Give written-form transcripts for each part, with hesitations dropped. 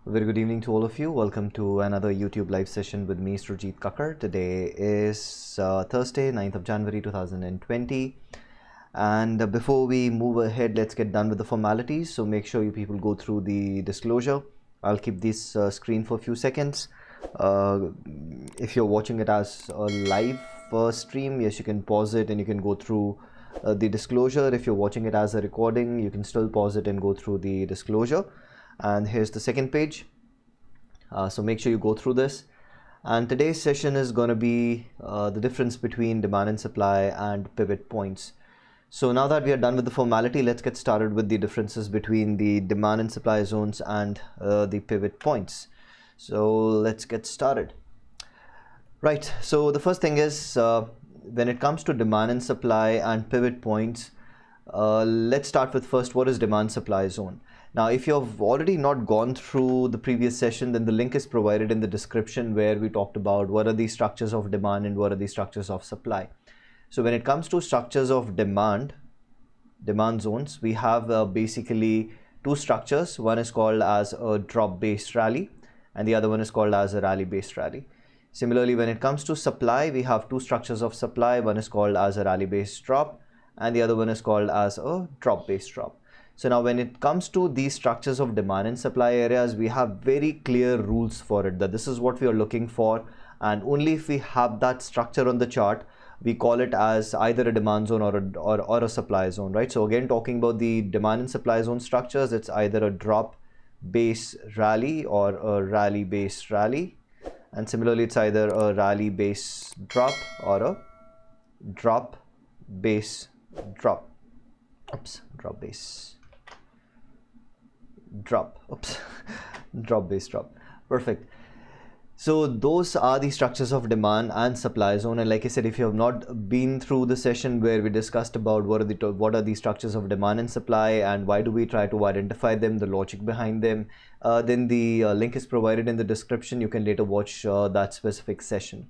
Very good evening to all of you. Welcome to another YouTube live session with me, Srujit Kakkar. Today is Thursday, 9th of January 2020. And before we move ahead, let's get done with the formalities. So make sure you people go through the disclosure. I'll keep this screen for a few seconds. If you're watching it as a live stream, yes, you can pause it and you can go through the disclosure. If you're watching it as a recording, you can still pause it and go through the disclosure. And here's the second page, so make sure you go through this. And today's session is going to be the difference between demand and supply and pivot points. So now that we are done with the formality, let's get started with the differences between the demand and supply zones and the pivot points. So let's get started. Right, so the first thing is when it comes to demand and supply and pivot points, let's start with first, what is demand supply zone? Now, if you've already not gone through the previous session, then the link is provided in the description where we talked about what are the structures of demand and what are the structures of supply. So when it comes to structures of demand zones, we have basically two structures. One is called as a drop-based rally and the other one is called as a rally-based rally. Similarly, when it comes to supply, we have two structures of supply. One is called as a rally-based drop and the other one is called as a drop-based drop. So now when it comes to these structures of demand and supply areas, we have very clear rules for it, that this is what we are looking for, and only if we have that structure on the chart, we call it as either a demand zone or a supply zone, right? So again, talking about the demand and supply zone structures, it's either a drop base rally or a rally base rally, and similarly it's either a rally base drop or a drop base drop. Drop base drop. Drop base drop. Perfect. So those are the structures of demand and supply zone. And like I said, if you have not been through the session where we discussed about what are the structures of demand and supply and why do we try to identify them, the logic behind them, then the link is provided in the description. You can later watch that specific session.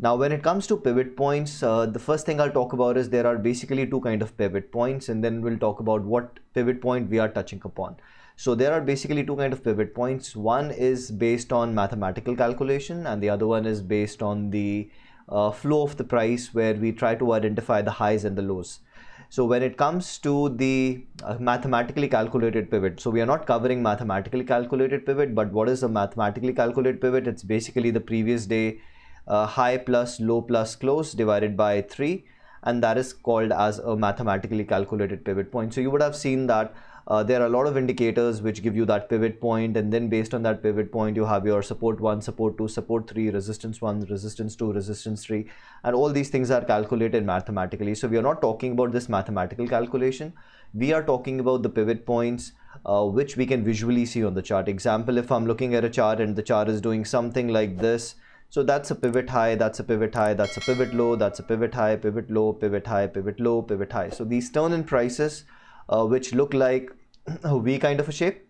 Now, when it comes to pivot points, the first thing I'll talk about is there are basically two kinds of pivot points, and then we'll talk about what pivot point we are touching upon. So there are basically two kinds of pivot points. One is based on mathematical calculation and the other one is based on the flow of the price, where we try to identify the highs and the lows. So when it comes to the mathematically calculated pivot, so we are not covering mathematically calculated pivot, but what is a mathematically calculated pivot? It's basically the previous day high plus low plus close divided by 3, and that is called as a mathematically calculated pivot point. So you would have seen that there are a lot of indicators which give you that pivot point, and then based on that pivot point you have your support 1, support 2, support 3, resistance 1, resistance 2, resistance 3, and all these things are calculated mathematically. So we are not talking about this mathematical calculation, we are talking about the pivot points which we can visually see on the chart. Example, if I'm looking at a chart and the chart is doing something like this, so that's a pivot high, that's a pivot high, that's a pivot low, that's a pivot high, pivot low, pivot high, pivot low, pivot high. So these turn in prices which look like a V kind of a shape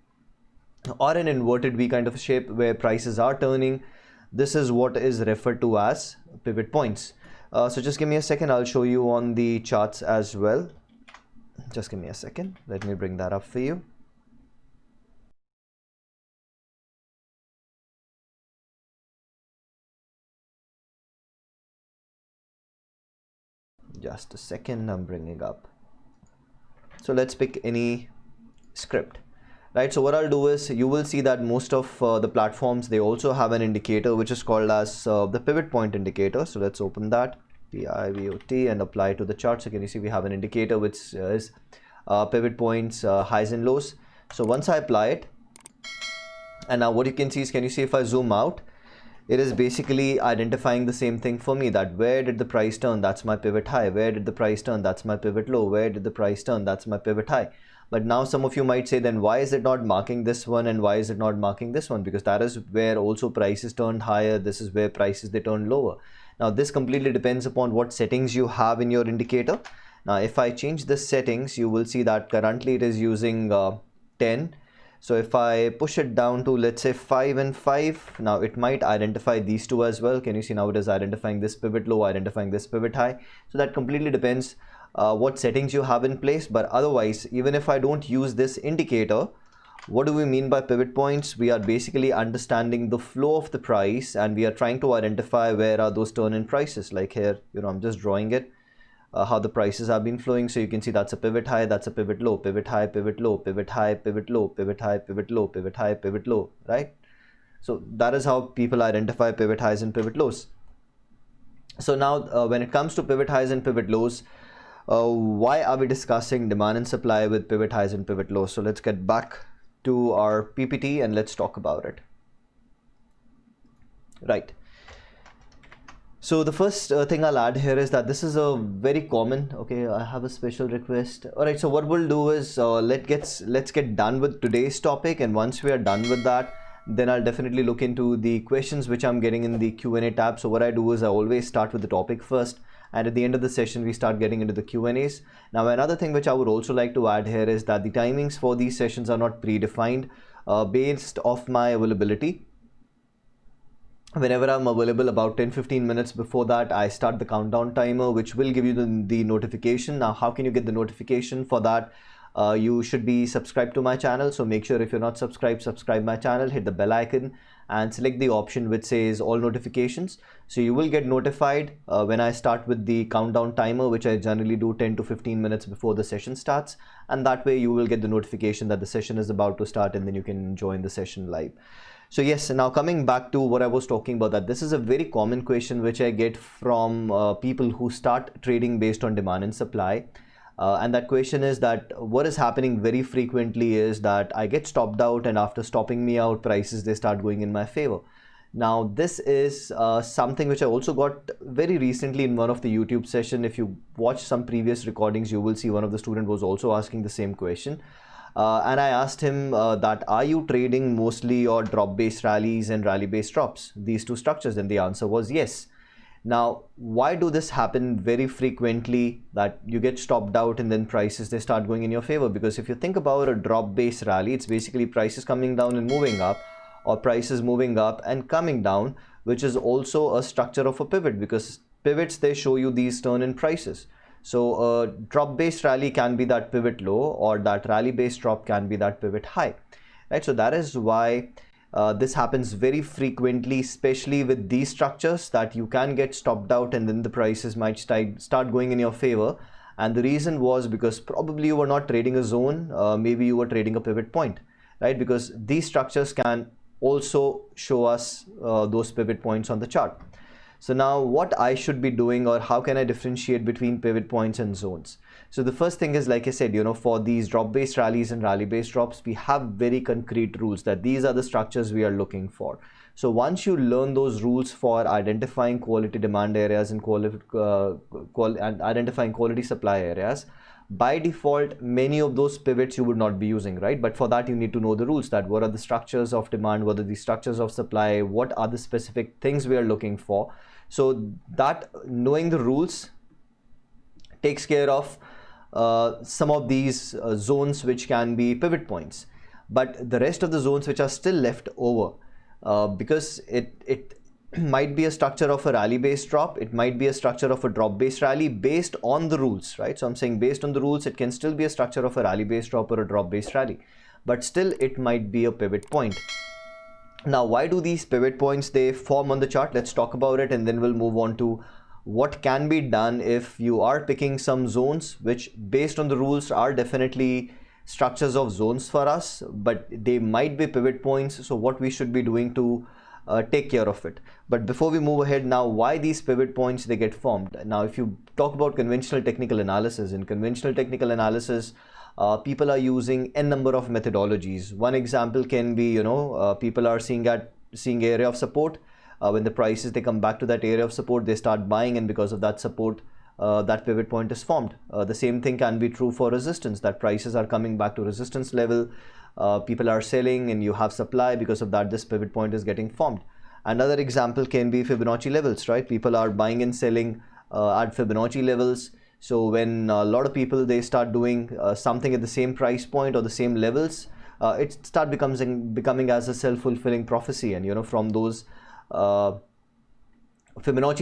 or an inverted V kind of a shape where prices are turning, this is what is referred to as pivot points. So just give me a second, I'll show you on the charts as well. Just give me a second, let me bring that up for you. Just a second, I'm bringing up. So let's pick any script, right? So what I'll do is, you will see that most of the platforms, they also have an indicator which is called as the pivot point indicator. So let's open that, PIVOT, and apply to the chart. So can you see we have an indicator which is pivot points, highs and lows. So once I apply it, and now what you can see is, can you see if I zoom out, it is basically identifying the same thing for me, that where did the price turn, that's my pivot high, where did the price turn, that's my pivot low, where did the price turn, that's my pivot high. But now some of you might say, then why is it not marking this one and why is it not marking this one? Because that is where also prices turned higher, this is where prices they turn lower. Now this completely depends upon what settings you have in your indicator. Now if I change the settings, you will see that currently it is using 10. So if I push it down to, let's say, 5 and 5, now it might identify these two as well. Can you see now it is identifying this pivot low, identifying this pivot high. So that completely depends what settings you have in place. But otherwise, even if I don't use this indicator, What do we mean by pivot points? We are basically understanding the flow of the price, and we are trying to identify where are those turn in prices. Like here, I'm just drawing it, how the prices have been flowing. So you can see that's a pivot high, that's a pivot low, pivot high, pivot low, pivot high, pivot low, pivot high, pivot low, pivot high, pivot low, right? So that is how people identify pivot highs and pivot lows. So now when it comes to pivot highs and pivot lows, why are we discussing demand and supply with pivot highs and pivot lows? So let's get back to our PPT and let's talk about it. Right. So the first thing I'll add here is that this is a very common, okay, I have a special request. All right, so what we'll do is let's get done with today's topic, and once we are done with that, then I'll definitely look into the questions which I'm getting in the Q&A tab. So what I do is I always start with the topic first, and at the end of the session we start getting into the Q&As. Now another thing which I would also like to add here is that the timings for these sessions are not predefined based off my availability. Whenever I'm available, about 10-15 minutes before that, I start the countdown timer, which will give you the notification. Now how can you get the notification? For that, you should be subscribed to my channel. So make sure if you're not subscribed, subscribe my channel, hit the bell icon and select the option which says all notifications. So you will get notified when I start with the countdown timer, which I generally do 10 to 15 minutes before the session starts. And that way you will get the notification that the session is about to start, and then you can join the session live. So yes, now coming back to what I was talking about, that this is a very common question which I get from people who start trading based on demand and supply. And that question is that what is happening very frequently is that I get stopped out, and after stopping me out, prices, they start going in my favor. Now this is something which I also got very recently in one of the YouTube session. If you watch some previous recordings, you will see one of the student was also asking the same question. And I asked him that are you trading mostly or drop based rallies and rally based drops, these two structures? And the answer was yes. Now why do this happen very frequently, that you get stopped out and then prices, they start going in your favor? Because if you think about a drop based rally, it's basically prices coming down and moving up, or prices moving up and coming down, which is also a structure of a pivot, because pivots, they show you these turn in prices. So a drop based rally can be that pivot low, or that rally based drop can be that pivot high, right? So that is why this happens very frequently, especially with these structures, that you can get stopped out and then the prices might start going in your favor. And the reason was because probably you were not trading a zone, maybe you were trading a pivot point, right? Because these structures can also show us those pivot points on the chart. So now what I should be doing, or how can I differentiate between pivot points and zones? So the first thing is, like I said, for these drop based rallies and rally based drops, we have very concrete rules that these are the structures we are looking for. So once you learn those rules for identifying quality demand areas and identifying quality supply areas, by default, many of those pivots you would not be using, right? But for that, you need to know the rules, that what are the structures of demand, what are the structures of supply, what are the specific things we are looking for. So that knowing the rules takes care of some of these zones which can be pivot points. But the rest of the zones which are still left over, because it might be a structure of a rally based drop, it might be a structure of a drop based rally based on the rules, right? So I'm saying based on the rules, it can still be a structure of a rally based drop or a drop based rally, but still it might be a pivot point. Now why do these pivot points, they form on the chart? Let's talk about it, and then we'll move on to what can be done if you are picking some zones which based on the rules are definitely structures of zones for us, but they might be pivot points. So what we should be doing to take care of it. But before we move ahead, now why these pivot points, they get formed? Now if you talk about conventional technical analysis, in conventional technical analysis, people are using n number of methodologies. One example can be, people are seeing area of support. When the prices, they come back to that area of support, they start buying, and because of that support, that pivot point is formed. The same thing can be true for resistance, that prices are coming back to resistance level, people are selling and you have supply, because of that this pivot point is getting formed. Another example can be Fibonacci levels, right? People are buying and selling at Fibonacci levels. So when a lot of people, they start doing something at the same price point or the same levels, it start becoming as a self-fulfilling prophecy. And from those Fibonacci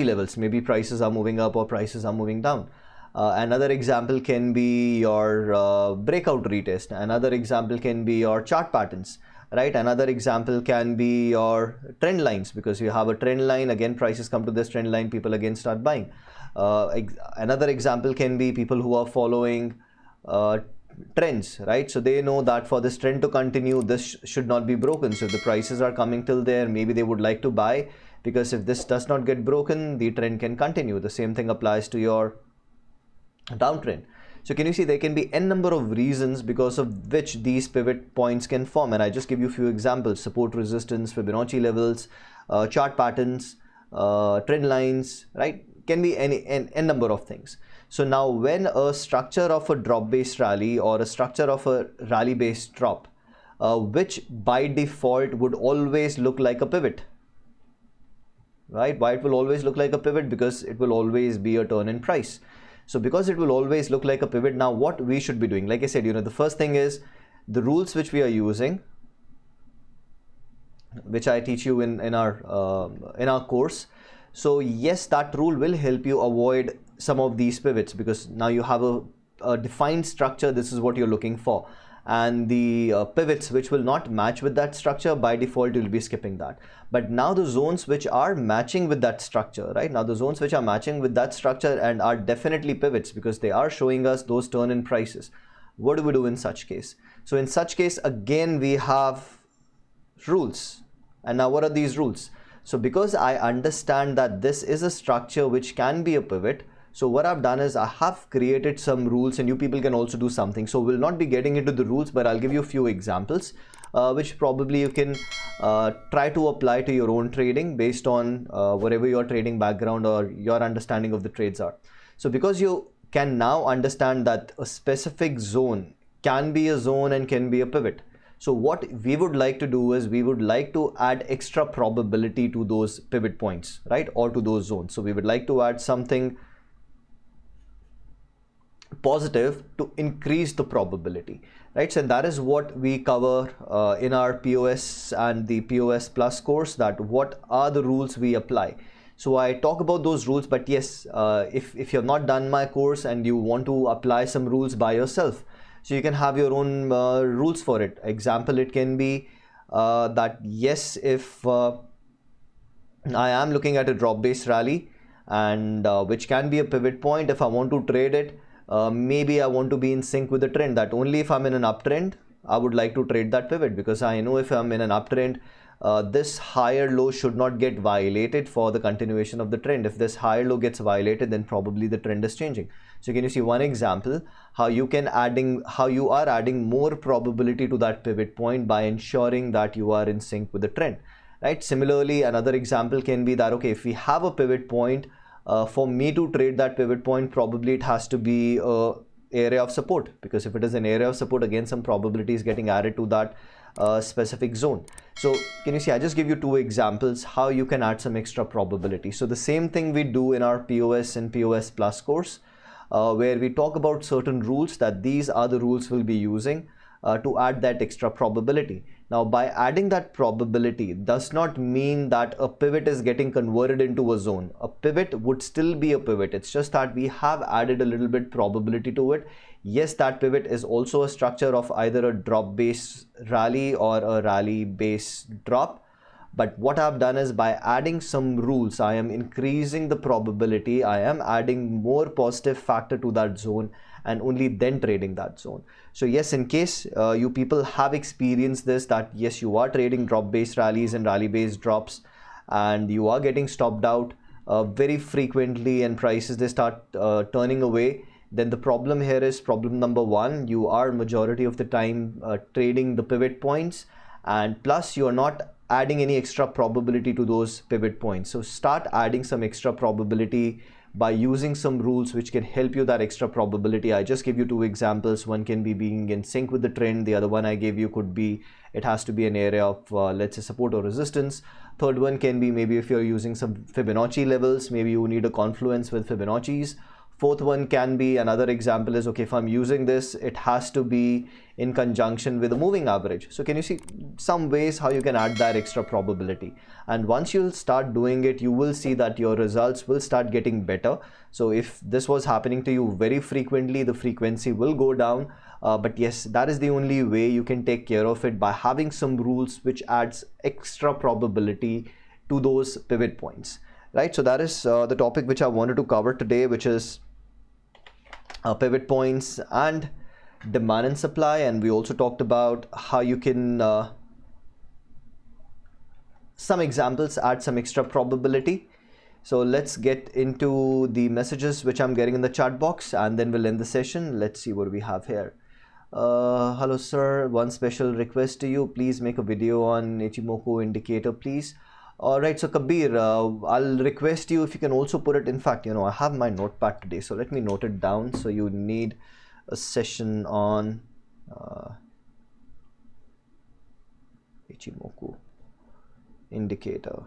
levels, maybe prices are moving up or prices are moving down. Another example can be your breakout retest. Another example can be your chart patterns, right? Another example can be your trend lines, because you have a trend line, again prices come to this trend line, people again start buying. Another example can be people who are following trends, right? So they know that for this trend to continue, this should not be broken. So if the prices are coming till there, maybe they would like to buy, because if this does not get broken, the trend can continue. The same thing applies to your downtrend. So can you see there can be n number of reasons because of which these pivot points can form, and I just give you a few examples: support, resistance, Fibonacci levels, chart patterns, trend lines, right? Can be any n number of things. So now when a structure of a drop based rally or a structure of a rally based drop, which by default would always look like a pivot, right? Why it will always look like a pivot? Because it will always be a turn in price. So because it will always look like a pivot, now what we should be doing, like I said, the first thing is the rules which we are using, which I teach you in our course. So yes, that rule will help you avoid some of these pivots, because now you have a defined structure. This is what you're looking for, and the pivots which will not match with that structure, by default you'll be skipping that. But now the zones which are matching with that structure, right? Now the zones which are matching with that structure and are definitely pivots, because they are showing us those turn in prices. What do we do in such case? So in such case, again we have rules. And now what are these rules? So because I understand that this is a structure which can be a pivot, so what I've done is I have created some rules, and you people can also do something. So we'll not be getting into the rules, but I'll give you a few examples which probably you can try to apply to your own trading based on whatever your trading background or your understanding of the trades are. So because you can now understand that a specific zone can be a zone and can be a pivot, so what we would like to do is we would like to add extra probability to those pivot points, right? Or to those zones. So we would like to add something positive to increase the probability, right? So that is what we cover in our POS and the POS Plus course, that what are the rules we apply. So I talk about those rules, but yes, if you have not done my course and you want to apply some rules by yourself, so you can have your own rules for it. Example, it can be that yes, if I am looking at a drop based rally, and which can be a pivot point, if I want to trade it, maybe I want to be in sync with the trend, that only if I'm in an uptrend I would like to trade that pivot, because I know if I'm in an uptrend, this higher low should not get violated for the continuation of the trend. If this higher low gets violated, then probably the trend is changing. So can you see one example how you are adding more probability to that pivot point by ensuring that you are in sync with the trend, right? Similarly, another example can be that, okay, if we have a pivot point, for me to trade that pivot point, probably it has to be a area of support, because if it is an area of support, again some probability is getting added to that specific zone. So can you see, I just give you two examples how you can add some extra probability. So the same thing we do in our POS and POS Plus course, where we talk about certain rules, that these are the rules we'll be using to add that extra probability. Now by adding that probability does not mean that a pivot is getting converted into a zone. A pivot would still be a pivot, it's just that we have added a little bit probability to it. Yes, that pivot is also a structure of either a drop based rally or a rally based drop. But what I've done is, by adding some rules, I am increasing the probability, I am adding more positive factor to that zone, and only then trading that zone. So yes, in case you people have experienced this, that yes, you are trading drop based rallies and rally based drops, and you are getting stopped out very frequently, and prices they start turning away, then the problem here is problem number one: you are majority of the time trading the pivot points, and plus you are not adding any extra probability to those pivot points. So start adding some extra probability by using some rules which can help you that extra probability. I just give you two examples. One can be being in sync with the trend. The other one I gave you could be, it has to be an area of let's say support or resistance. Third one can be maybe if you're using some Fibonacci levels, maybe you need a confluence with Fibonacci's. Fourth one can be, another example is, okay, if I'm using this, it has to be in conjunction with a moving average. So can you see some ways how you can add that extra probability? And once you'll start doing it, you will see that your results will start getting better. So if this was happening to you very frequently, the frequency will go down. But yes, that is the only way you can take care of it, by having some rules which adds extra probability to those pivot points, right? So that is the topic which I wanted to cover today, which is pivot points and demand and supply. And we also talked about how you can some examples add some extra probability. So let's get into the messages which I'm getting in the chat box, and then we'll end the session. Let's see what we have here. Hello sir, one special request to you, please make a video on Ichimoku indicator, please. All right, so Kabir, I'll request you if you can also put it, in fact, I have my notepad today, so let me note it down. So you need a session on Ichimoku indicator.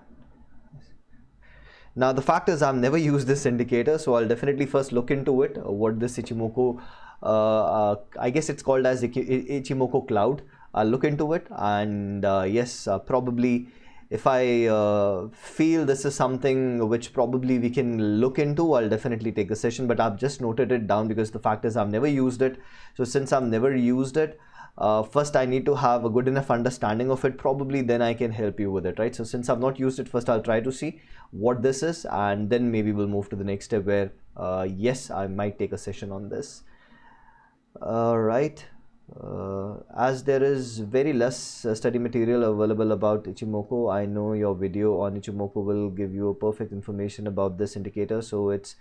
Now the fact is I've never used this indicator, so I'll definitely first look into it, what this Ichimoku, I guess it's called as Ichimoku Cloud. I'll look into it, and yes, probably if I feel this is something which probably we can look into, I'll definitely take a session. But I've just noted it down because the fact is I've never used it. So since I've never used it, first I need to have a good enough understanding of it, probably then I can help you with it, right? So since I've not used it, first I'll try to see what this is, and then maybe we'll move to the next step where yes, I might take a session on this. Right. As there is very less study material available about Ichimoku, I know your video on Ichimoku will give you perfect information about this indicator, so it's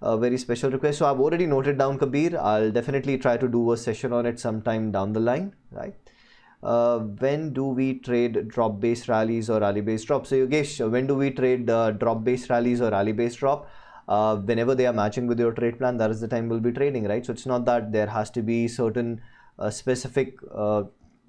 a very special request. So I've already noted down, Kabir. I'll definitely try to do a session on it sometime down the line, right? When do we trade drop based rallies or rally based drop? So Yogesh, when do we trade drop based rallies or rally based drop? Whenever they are matching with your trade plan, that is the time we'll be trading, right? So it's not that there has to be certain specific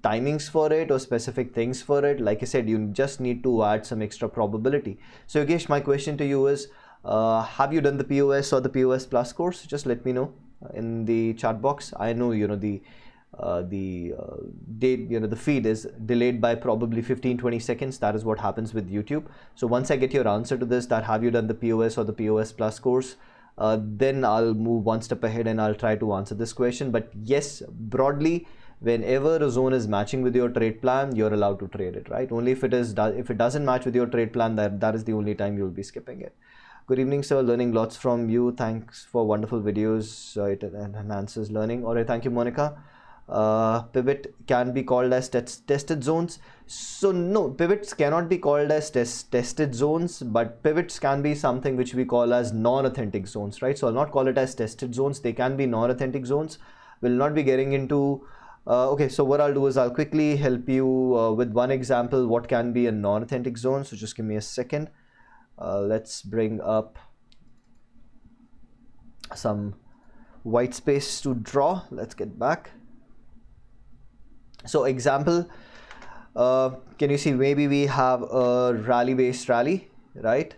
timings for it or specific things for it. Like I said, you just need to add some extra probability. So Yogesh, my question to you is, have you done the POS or the POS Plus course? Just let me know in the chat box. I know the date, the feed is delayed by probably 15-20 seconds. That is what happens with YouTube. So once I get your answer to this, that have you done the POS or the POS Plus course, then I'll move one step ahead and I'll try to answer this question. But yes, broadly, whenever a zone is matching with your trade plan, you're allowed to trade it, right? Only if it doesn't match with your trade plan, that is the only time you'll be skipping it. Good evening, sir. Learning lots from you. Thanks for wonderful videos. It enhances learning. All right, thank you, Monica. Pivot can be called as tested zones. So no, pivots cannot be called as tested zones, but pivots can be something which we call as non-authentic zones, right? So I'll not call it as tested zones. They can be non-authentic zones. We'll not be getting into okay, so what I'll do is I'll quickly help you with one example what can be a non-authentic zone. So just give me a second. Let's bring up some white space to draw. Let's get back. So example, can you see, maybe we have a rally based rally, right?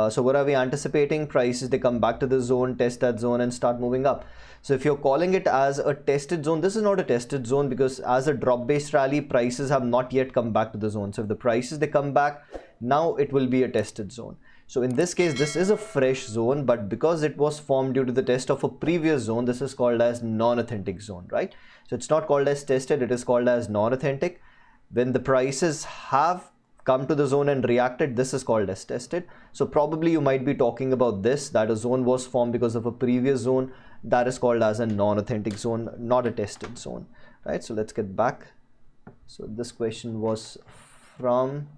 So what are we anticipating? Prices, they come back to the zone, test that zone and start moving up. So if you're calling it as a tested zone, this is not a tested zone, because as a drop based rally, prices have not yet come back to the zone. So if the prices, they come back, now it will be a tested zone. So in this case, this is a fresh zone, but because it was formed due to the test of a previous zone, this is called as non-authentic zone, right? So it's not called as tested, it is called as non-authentic. When the prices have come to the zone and reacted, this is called as tested. So probably you might be talking about this, that a zone was formed because of a previous zone. That is called as a non-authentic zone, not a tested zone, right? So let's get back. So this question was from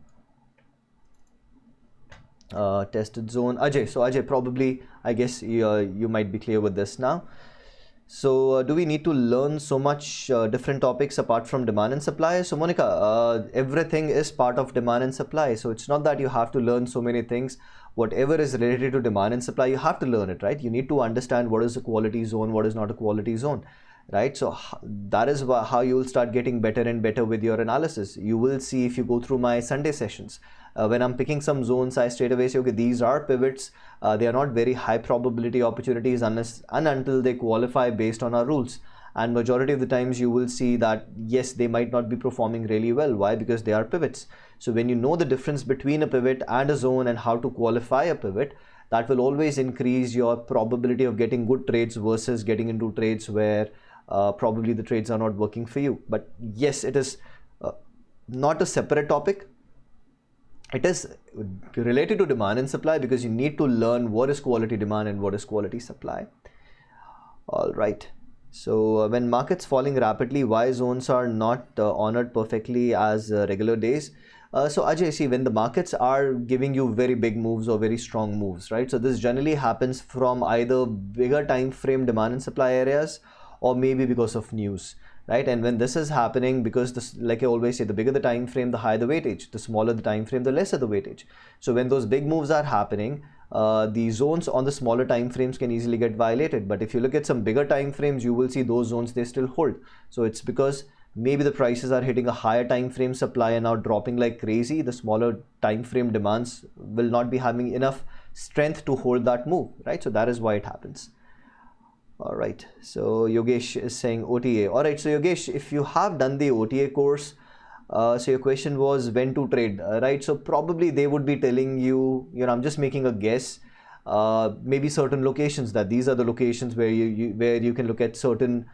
tested zone, Ajay. So Ajay, probably, I guess you might be clear with this now. So do we need to learn so much different topics apart from demand and supply? So Monica, everything is part of demand and supply. So it's not that you have to learn so many things. Whatever is related to demand and supply, you have to learn it, right? You need to understand what is a quality zone, what is not a quality zone, right? So that is how you will start getting better and better with your analysis. You will see if you go through my Sunday sessions, when I'm picking some zones, I straight away say, okay, these are pivots. They are not very high probability opportunities unless and until they qualify based on our rules. And majority of the times you will see that yes, they might not be performing really well. Why? Because they are pivots. So when you know the difference between a pivot and a zone and how to qualify a pivot, that will always increase your probability of getting good trades versus getting into trades where probably the trades are not working for you. But yes, it is not a separate topic. It is related to demand and supply because you need to learn what is quality demand and what is quality supply. All right. So when markets falling rapidly, why zones are not honored perfectly as regular days? So Ajay, see, when the markets are giving you very big moves or very strong moves, right? So this generally happens from either bigger time frame demand and supply areas or maybe because of news, right? And when this is happening, because this, like I always say, the bigger the time frame, the higher the weightage. The smaller the time frame, the lesser the weightage. So when those big moves are happening, the zones on the smaller time frames can easily get violated. But if you look at some bigger time frames, you will see those zones, they still hold. So it's because maybe the prices are hitting a higher time frame supply and now dropping like crazy. The smaller time frame demands will not be having enough strength to hold that move, right? So that is why it happens. All right, so Yogesh is saying OTA. All right, so Yogesh, if you have done the OTA course, so your question was when to trade, right? So probably they would be telling you, I'm just making a guess, maybe certain locations, that these are the locations where you can look at certain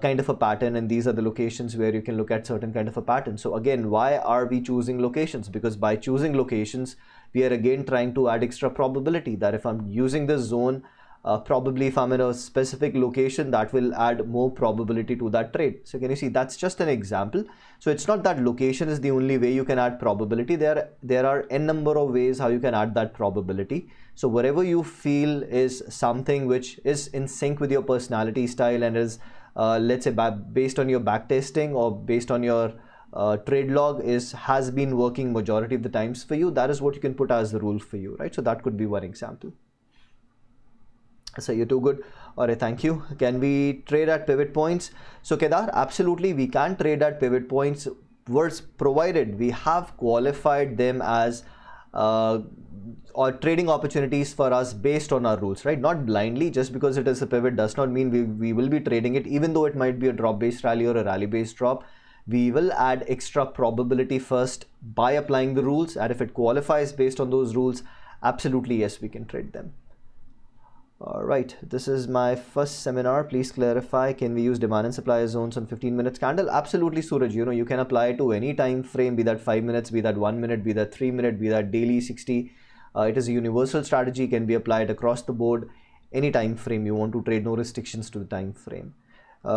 kind of a pattern, and these are the locations where you can look at certain kind of a pattern. So again, why are we choosing locations? Because by choosing locations, we are again trying to add extra probability that if I'm using this zone, probably if I'm in a specific location, that will add more probability to that trade. So can you see, that's just an example. So it's not that location is the only way you can add probability. There are n number of ways how you can add that probability. So whatever you feel is something which is in sync with your personality style and is let's say based on your back testing or based on your trade log has been working majority of the times for you, that is what you can put as the rule for you, right? So that could be one example. So you're too good. All right, thank you. Can we trade at pivot points? So Kedar, absolutely we can trade at pivot points, provided we have qualified them as or trading opportunities for us based on our rules, right? Not blindly. Just because it is a pivot does not mean we will be trading it, even though it might be a drop based rally or a rally based drop. We will add extra probability first by applying the rules, and if it qualifies based on those rules, absolutely yes, we can trade them. All right, this is my first seminar. Please clarify, can we use demand and supply zones on 15 minutes candle? Absolutely, Suraj. You can apply it to any time frame, be that 5 minutes, be that 1 minute, be that 3 minute, be that daily 60. It is a universal strategy, can be applied across the board, any time frame you want to trade, no restrictions to the time frame.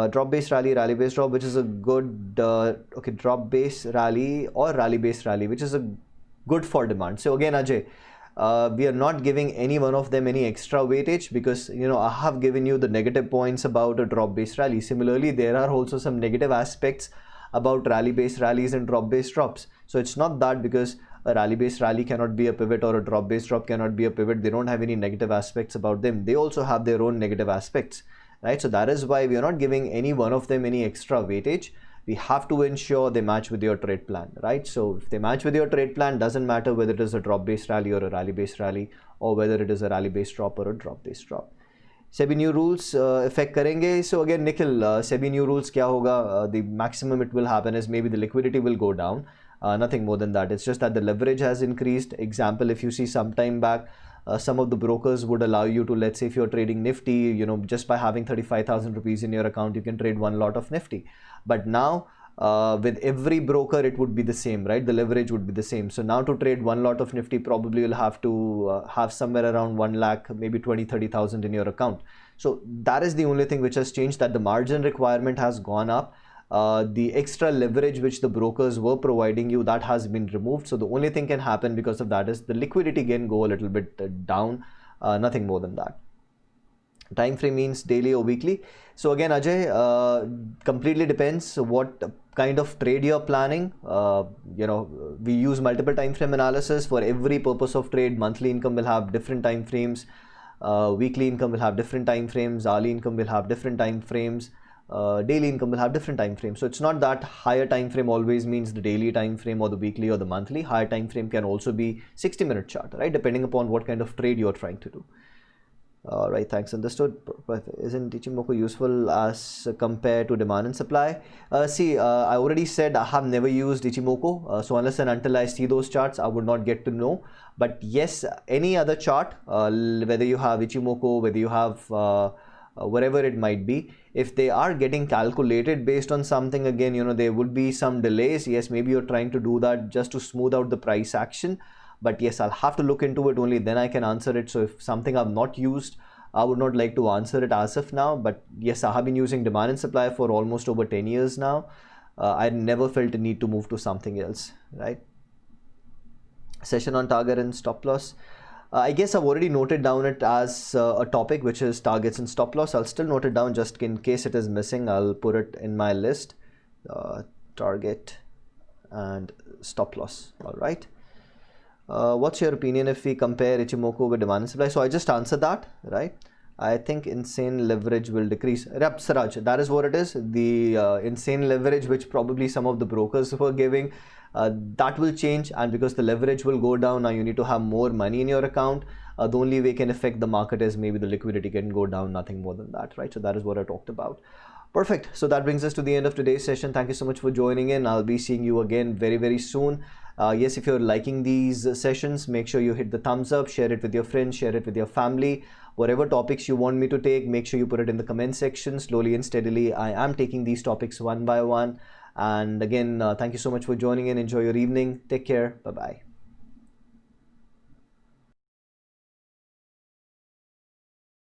Drop based rally, rally based drop, which is a good okay, drop based rally or rally based rally, which is a good for demand. So again, Ajay, we are not giving any one of them any extra weightage because I have given you the negative points about a drop based rally. Similarly, there are also some negative aspects about rally based rallies and drop based drops. So it's not that because a rally based rally cannot be a pivot or a drop based drop cannot be a pivot, they don't have any negative aspects about them. They also have their own negative aspects, right? So that is why we are not giving any one of them any extra weightage. We have to ensure they match with your trade plan, right? So if they match with your trade plan, doesn't matter whether it is a drop based rally or a rally based rally, or whether it is a rally based drop or a drop based drop. SEBI new rules affect karenge. So again, Nikhil, SEBI new rules kya hoga? The maximum it will happen is maybe the liquidity will go down. Nothing more than that. It's just that the leverage has increased. Example, if you see some time back, some of the brokers would allow you to, let's say if you're trading Nifty, just by having 35,000 rupees in your account, you can trade one lot of Nifty. But now with every broker, it would be the same, right? The leverage would be the same. So now to trade one lot of Nifty, probably you'll have to have somewhere around 1 lakh, maybe 20-30,000 in your account. So that is the only thing which has changed, that the margin requirement has gone up. The extra leverage which the brokers were providing you, that has been removed. So the only thing can happen because of that is the liquidity can go a little bit down, nothing more than that. Time frame means daily or weekly. So again, Ajay, completely depends what kind of trade you're planning. We use multiple time frame analysis for every purpose of trade. Monthly income will have different time frames. Weekly income will have different time frames. Hourly income will have different time frames. daily income will have different time frames. So it's not that higher time frame always means the daily time frame or the weekly or the monthly. Higher time frame can also be 60-minute chart, right? Depending upon what kind of trade you're trying to do. Right, thanks, understood. Isn't Ichimoku useful as compared to demand and supply? See, I already said I have never used Ichimoku, so unless and until I see those charts, I would not get to know. But yes, any other chart, whether you have Ichimoku, whether you have whatever it might be, if they are getting calculated based on something, again, you know, there would be some delays. Yes, maybe you're trying to do that just to smooth out the price action. But yes, I'll have to look into it, only then I can answer it. So if something I've not used, I would not like to answer it as of now. But yes, I have been using demand and supply for almost over 10 years now. I never felt the need to move to something else, right? Session on target and stop loss. I guess I've already noted down it as a topic, which is targets and stop loss. I'll still note it down just in case it is missing. I'll put it in my list. Target and stop loss. All right. What's your opinion if we compare Ichimoku with demand and supply? So I just answered that, right? I think insane leverage will decrease. Siraj, that is what it is. The insane leverage which probably some of the brokers were giving, that will change, and because the leverage will go down, now you need to have more money in your account. The only way can affect the market is maybe the liquidity can go down, nothing more than that, right? So that is what I talked about. Perfect. So that brings us to the end of today's session. Thank you so much for joining in. I'll be seeing you again very, very soon. Yes, if you're liking these sessions, make sure you hit the thumbs up, share it with your friends, share it with your family. Whatever topics you want me to take, make sure you put it in the comment section. Slowly and steadily, I am taking these topics one by one. And again, thank you so much for joining in. Enjoy your evening. Take care. Bye-bye.